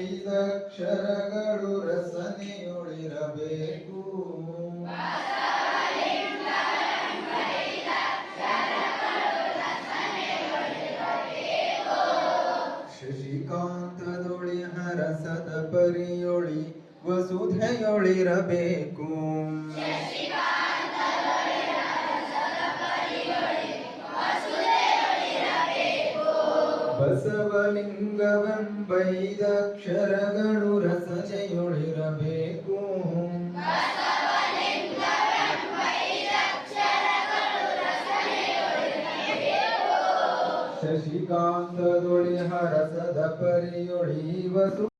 ಐದಕ್ಷರಗಳು ರಸನೆಯೊಳಿರಬೇಕು. ಶಶಿಕಾಂತದೊಳಿ ಹರಸದ ಪರಿಯೊಳಿ ವಸುಧೆಯೊಳಿರಬೇಕು. ಬಸವಲಿಂಗವೆಂಬೈದಕ್ಷರಗಳು ರಸನೆಯೊಳಿರಬೇಕು. ಶಶಿಕಾಂತದೊಳಿ ಹರಸದ ಪರಿಯೊಳಿ ವಸು